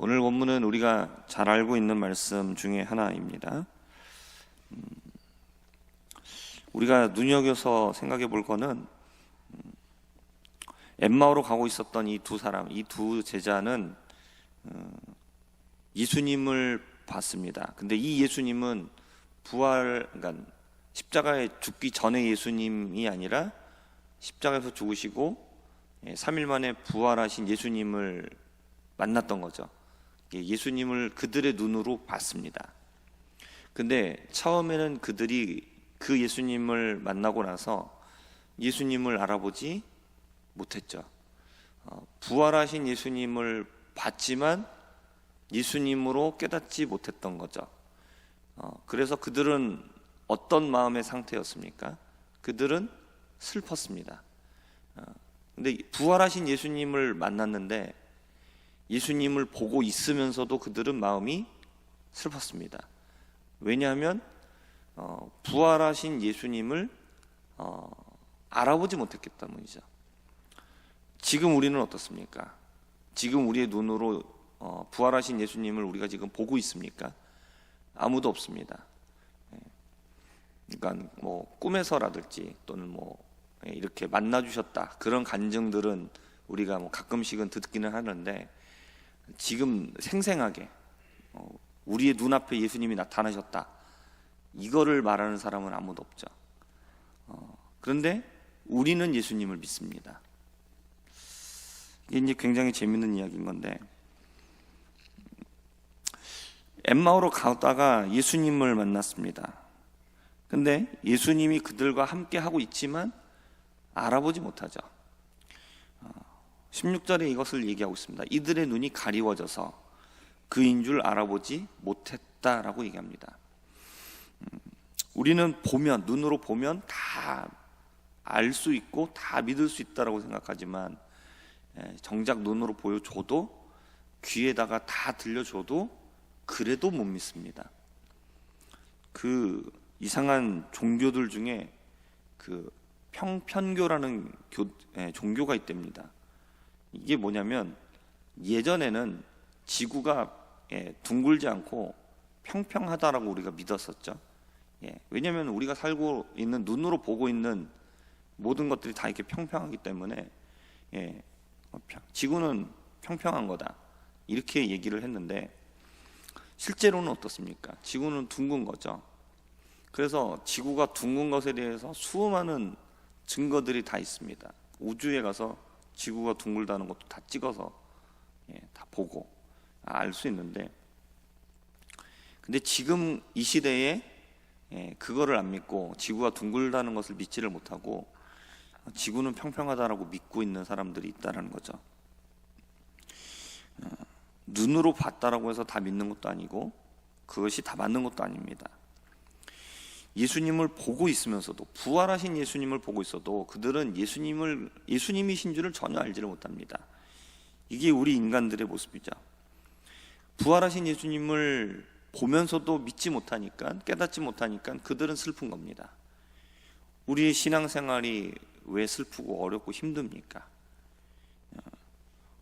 오늘 본문은 우리가 잘 알고 있는 말씀 중에 하나입니다. 우리가 눈여겨서 생각해 볼 거는 엠마오로 가고 있었던 이 두 사람, 이 두 제자는 예수님을 봤습니다. 근데 이 예수님은 그러니까 십자가에 죽기 전에 예수님이 아니라 십자가에서 죽으시고 3일 만에 부활하신 예수님을 만났던 거죠. 예수님을 그들의 눈으로 봤습니다. 근데 처음에는 그들이 그 예수님을 만나고 나서 예수님을 알아보지 못했죠. 부활하신 예수님을 봤지만 예수님으로 깨닫지 못했던 거죠. 그래서 그들은 어떤 마음의 상태였습니까? 그들은 슬펐습니다. 근데 부활하신 예수님을 만났는데 예수님을 보고 있으면서도 그들은 마음이 슬펐습니다. 왜냐하면 부활하신 예수님을 알아보지 못했기 때문이죠. 지금 우리는 어떻습니까? 지금 우리의 눈으로 부활하신 예수님을 우리가 지금 보고 있습니까? 아무도 없습니다. 그러니까 꿈에서라든지 또는 이렇게 만나주셨다 그런 간증들은 우리가 가끔씩은 듣기는 하는데 지금 생생하게 우리의 눈앞에 예수님이 나타나셨다 이거를 말하는 사람은 아무도 없죠. 그런데 우리는 예수님을 믿습니다. 이게 이제 굉장히 재밌는 이야기인 건데 엠마오로 가다가 예수님을 만났습니다. 근데 예수님이 그들과 함께 하고 있지만 알아보지 못하죠. 16절에 이것을 얘기하고 있습니다. 이들의 눈이 가리워져서 그인 줄 알아보지 못했다라고 얘기합니다. 우리는 눈으로 보면 다 알 수 있고 다 믿을 수 있다라고 생각하지만 정작 눈으로 보여줘도 귀에다가 다 들려줘도 그래도 못 믿습니다. 그 이상한 종교들 중에 그 평편교라는 종교가 있답니다. 이게 뭐냐면 예전에는 지구가 둥글지 않고 평평하다라고 우리가 믿었었죠. 왜냐하면 우리가 살고 있는 눈으로 보고 있는 모든 것들이 다 이렇게 평평하기 때문에 지구는 평평한 거다 이렇게 얘기를 했는데 실제로는 어떻습니까? 지구는 둥근 거죠. 그래서 지구가 둥근 것에 대해서 수많은 증거들이 다 있습니다. 우주에 가서 지구가 둥글다는 것도 다 찍어서 다 보고 알 수 있는데 근데 지금 이 시대에 그거를 안 믿고 지구가 둥글다는 것을 믿지를 못하고 지구는 평평하다라고 믿고 있는 사람들이 있다는 거죠. 눈으로 봤다라고 해서 다 믿는 것도 아니고 그것이 다 맞는 것도 아닙니다. 예수님을 보고 있으면서도 부활하신 예수님을 보고 있어도 그들은 예수님이신 줄을 전혀 알지를 못합니다. 이게 우리 인간들의 모습이죠. 부활하신 예수님을 보면서도 믿지 못하니까 깨닫지 못하니까 그들은 슬픈 겁니다. 우리의 신앙생활이 왜 슬프고 어렵고 힘듭니까?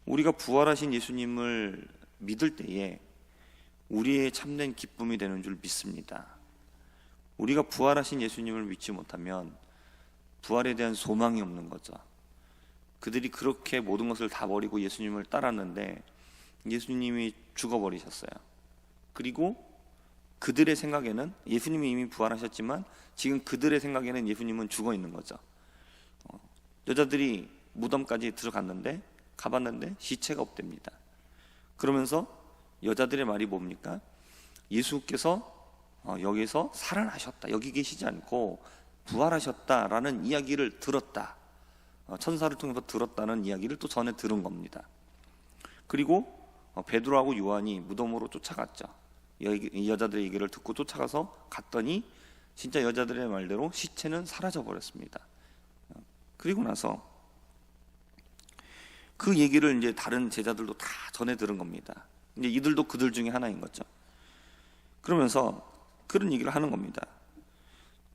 우리가 부활하신 예수님을 믿을 때에 우리의 참된 기쁨이 되는 줄 믿습니다. 우리가 부활하신 예수님을 믿지 못하면 부활에 대한 소망이 없는 거죠. 그들이 그렇게 모든 것을 다 버리고 예수님을 따랐는데 예수님이 죽어버리셨어요. 그리고 그들의 생각에는 예수님이 이미 부활하셨지만 지금 그들의 생각에는 예수님은 죽어 있는 거죠. 여자들이 무덤까지 들어갔는데 가봤는데 시체가 없답니다. 그러면서 여자들의 말이 뭡니까? 예수께서 여기서 살아나셨다. 여기 계시지 않고 부활하셨다라는 이야기를 들었다. 천사를 통해서 들었다는 이야기를 또 전에 들은 겁니다. 그리고 베드로하고 요한이 무덤으로 쫓아갔죠. 이 여자들의 얘기를 듣고 쫓아가서 갔더니 진짜 여자들의 말대로 시체는 사라져 버렸습니다. 그리고 나서 그 얘기를 이제 다른 제자들도 다 전해 들은 겁니다. 이제 이들도 그들 중에 하나인 거죠. 그러면서 그런 얘기를 하는 겁니다.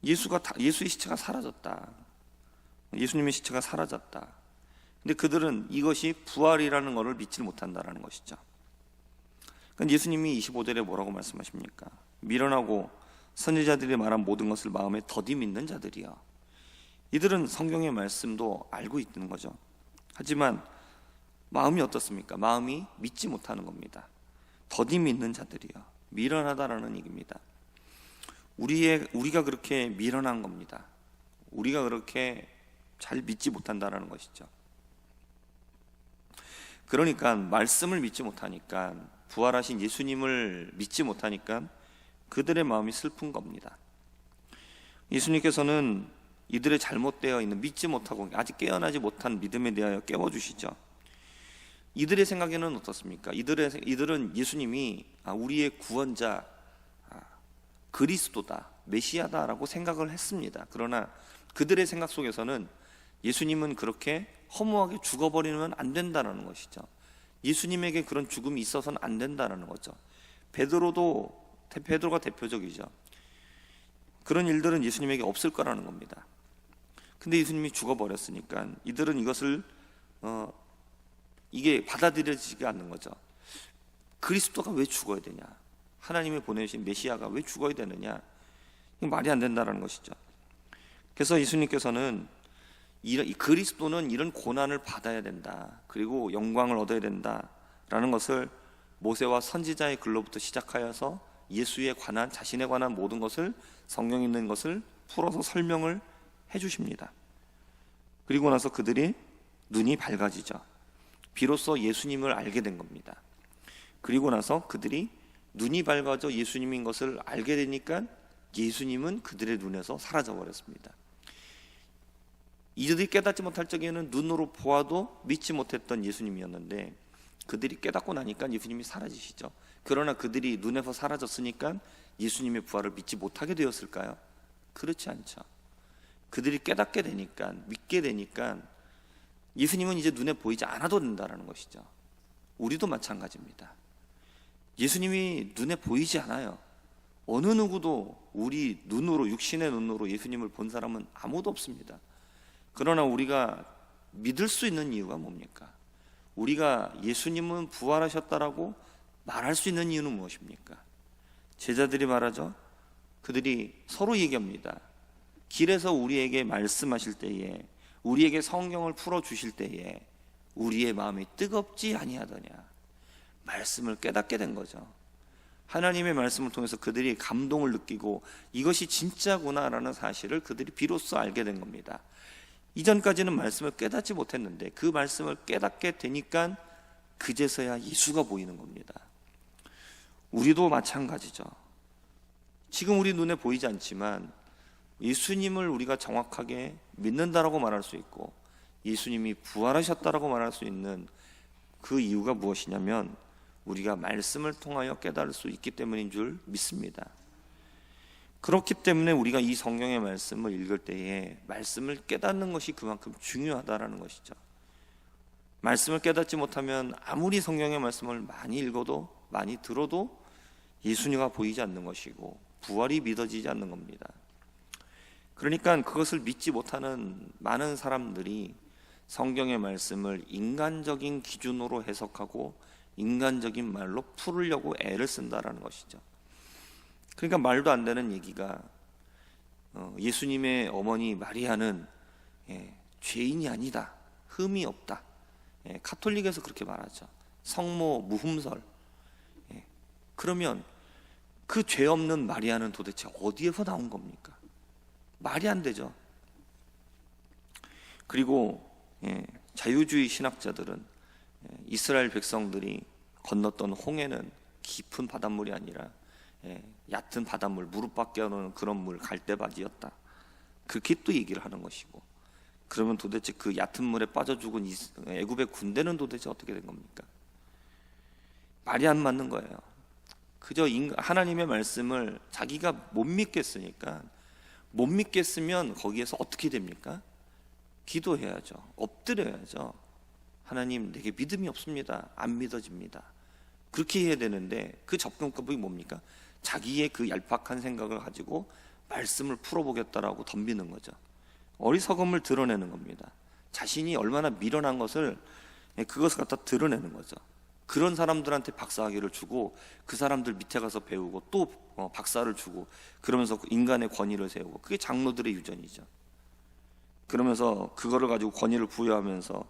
예수의 시체가 사라졌다. 예수님의 시체가 사라졌다. 근데 그들은 이것이 부활이라는 것을 믿지 못한다는 것이죠. 그러니까 예수님이 25절에 뭐라고 말씀하십니까? 미련하고 선지자들이 말한 모든 것을 마음에 더디 믿는 자들이여. 이들은 성경의 말씀도 알고 있는 거죠. 하지만 마음이 어떻습니까? 마음이 믿지 못하는 겁니다. 더디 믿는 자들이여. 미련하다라는 얘기입니다. 우리가 그렇게 미련한 겁니다. 우리가 그렇게 잘 믿지 못한다라는 것이죠. 그러니까 말씀을 믿지 못하니까, 부활하신 예수님을 믿지 못하니까 그들의 마음이 슬픈 겁니다. 예수님께서는 이들의 잘못되어 있는, 믿지 못하고 아직 깨어나지 못한 믿음에 대하여 깨워주시죠. 이들의 생각에는 어떻습니까? 이들은 예수님이 우리의 구원자, 그리스도다, 메시아다라고 생각을 했습니다. 그러나 그들의 생각 속에서는 예수님은 그렇게 허무하게 죽어버리면 안 된다는 것이죠. 예수님에게 그런 죽음이 있어서는 안 된다는 거죠. 베드로가 대표적이죠. 그런 일들은 예수님에게 없을 거라는 겁니다. 근데 예수님이 죽어버렸으니까 이들은 이것을 이게 받아들여지지가 않는 거죠. 그리스도가 왜 죽어야 되냐? 하나님이 보내신 메시아가 왜 죽어야 되느냐? 이게 말이 안 된다는 것이죠. 그래서 예수님께서는 이 그리스도는 이런 고난을 받아야 된다, 그리고 영광을 얻어야 된다라는 것을 모세와 선지자의 글로부터 시작하여서 예수에 관한, 자신에 관한 모든 것을, 성경에 있는 것을 풀어서 설명을 해주십니다. 그리고 나서 그들이 눈이 밝아지죠. 비로소 예수님을 알게 된 겁니다. 그리고 나서 그들이 눈이 밝아져 예수님인 것을 알게 되니까 예수님은 그들의 눈에서 사라져 버렸습니다. 이들이 깨닫지 못할 적에는 눈으로 보아도 믿지 못했던 예수님이었는데, 그들이 깨닫고 나니까 예수님이 사라지시죠. 그러나 그들이 눈에서 사라졌으니까 예수님의 부활을 믿지 못하게 되었을까요? 그렇지 않죠. 그들이 깨닫게 되니까, 믿게 되니까 예수님은 이제 눈에 보이지 않아도 된다는 것이죠. 우리도 마찬가지입니다. 예수님이 눈에 보이지 않아요. 어느 누구도 우리 눈으로, 육신의 눈으로 예수님을 본 사람은 아무도 없습니다. 그러나 우리가 믿을 수 있는 이유가 뭡니까? 우리가 예수님은 부활하셨다라고 말할 수 있는 이유는 무엇입니까? 제자들이 말하죠. 그들이 서로 얘기합니다. 길에서 우리에게 말씀하실 때에, 우리에게 성경을 풀어주실 때에 우리의 마음이 뜨겁지 아니하더냐. 말씀을 깨닫게 된 거죠. 하나님의 말씀을 통해서 그들이 감동을 느끼고 이것이 진짜구나라는 사실을 그들이 비로소 알게 된 겁니다. 이전까지는 말씀을 깨닫지 못했는데 그 말씀을 깨닫게 되니까 그제서야 예수가 보이는 겁니다. 우리도 마찬가지죠. 지금 우리 눈에 보이지 않지만 예수님을 우리가 정확하게 믿는다라고 말할 수 있고, 예수님이 부활하셨다라고 말할 수 있는 그 이유가 무엇이냐면, 우리가 말씀을 통하여 깨달을 수 있기 때문인 줄 믿습니다. 그렇기 때문에 우리가 이 성경의 말씀을 읽을 때에 말씀을 깨닫는 것이 그만큼 중요하다라는 것이죠. 말씀을 깨닫지 못하면 아무리 성경의 말씀을 많이 읽어도, 많이 들어도 예수님가 보이지 않는 것이고 부활이 믿어지지 않는 겁니다. 그러니까 그것을 믿지 못하는 많은 사람들이 성경의 말씀을 인간적인 기준으로 해석하고 인간적인 말로 풀으려고 애를 쓴다라는 것이죠. 그러니까 말도 안 되는 얘기가, 예수님의 어머니 마리아는 죄인이 아니다, 흠이 없다, 카톨릭에서 그렇게 말하죠. 성모 무흠설. 그러면 그 죄 없는 마리아는 도대체 어디에서 나온 겁니까? 말이 안 되죠. 그리고 자유주의 신학자들은 이스라엘 백성들이 건넜던 홍해는 깊은 바닷물이 아니라 얕은 바닷물, 무릎 밖에 오는 그런 물, 갈대바지였다, 그렇게 또 얘기를 하는 것이고, 그러면 도대체 그 얕은 물에 빠져 죽은 애굽의 군대는 도대체 어떻게 된 겁니까? 말이 안 맞는 거예요. 그저 하나님의 말씀을 자기가 못 믿겠으니까, 못 믿겠으면 거기에서 어떻게 됩니까? 기도해야죠. 엎드려야죠. 하나님, 내게 믿음이 없습니다. 안 믿어집니다. 그렇게 해야 되는데 그 접근법이 뭡니까? 자기의 그 얄팍한 생각을 가지고 말씀을 풀어보겠다라고 덤비는 거죠. 어리석음을 드러내는 겁니다. 자신이 얼마나 미련한 것을, 그것을 갖다 드러내는 거죠. 그런 사람들한테 박사학위를 주고 그 사람들 밑에 가서 배우고 또 박사를 주고 그러면서 인간의 권위를 세우고, 그게 장로들의 유전이죠. 그러면서 그거를 가지고 권위를 부여하면서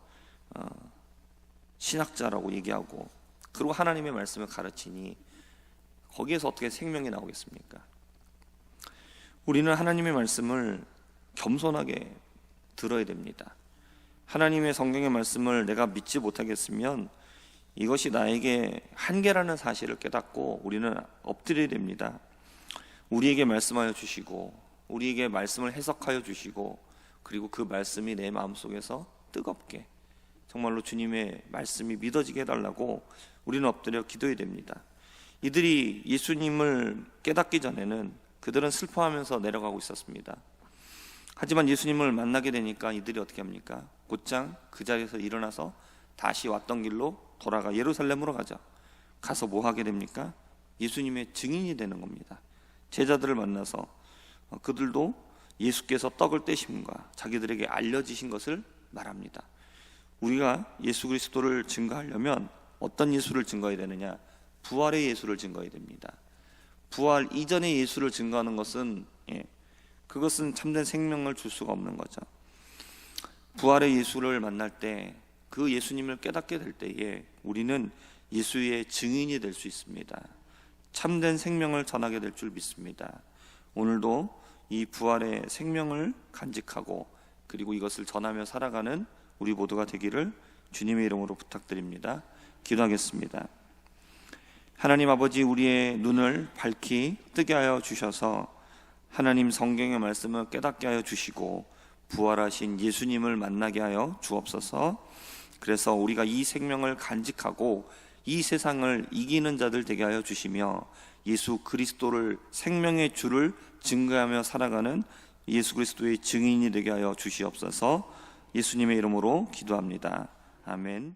신학자라고 얘기하고, 그리고 하나님의 말씀을 가르치니 거기에서 어떻게 생명이 나오겠습니까? 우리는 하나님의 말씀을 겸손하게 들어야 됩니다. 하나님의 성경의 말씀을 내가 믿지 못하겠으면 이것이 나에게 한계라는 사실을 깨닫고 우리는 엎드려야 됩니다. 우리에게 말씀하여 주시고, 우리에게 말씀을 해석하여 주시고, 그리고 그 말씀이 내 마음속에서 뜨겁게 정말로 주님의 말씀이 믿어지게 해달라고 우리는 엎드려 기도해야 됩니다. 이들이 예수님을 깨닫기 전에는 그들은 슬퍼하면서 내려가고 있었습니다. 하지만 예수님을 만나게 되니까 이들이 어떻게 합니까? 곧장 그 자리에서 일어나서 다시 왔던 길로 돌아가 예루살렘으로 가서 뭐 하게 됩니까? 예수님의 증인이 되는 겁니다. 제자들을 만나서 그들도 예수께서 떡을 떼심과 자기들에게 알려지신 것을 말합니다. 우리가 예수 그리스도를 증거하려면 어떤 예수를 증거해야 되느냐? 부활의 예수를 증거해야 됩니다. 부활 이전의 예수를 증거하는 것은 그것은 참된 생명을 줄 수가 없는 거죠. 부활의 예수를 만날 때, 그 예수님을 깨닫게 될 때에 우리는 예수의 증인이 될 수 있습니다. 참된 생명을 전하게 될 줄 믿습니다. 오늘도 이 부활의 생명을 간직하고 그리고 이것을 전하며 살아가는 우리 모두가 되기를 주님의 이름으로 부탁드립니다. 기도하겠습니다. 하나님 아버지, 우리의 눈을 밝히 뜨게 하여 주셔서 하나님 성경의 말씀을 깨닫게 하여 주시고 부활하신 예수님을 만나게 하여 주옵소서. 그래서 우리가 이 생명을 간직하고 이 세상을 이기는 자들 되게 하여 주시며 예수 그리스도를, 생명의 주를 증거하며 살아가는 예수 그리스도의 증인이 되게 하여 주시옵소서. 예수님의 이름으로 기도합니다. 아멘.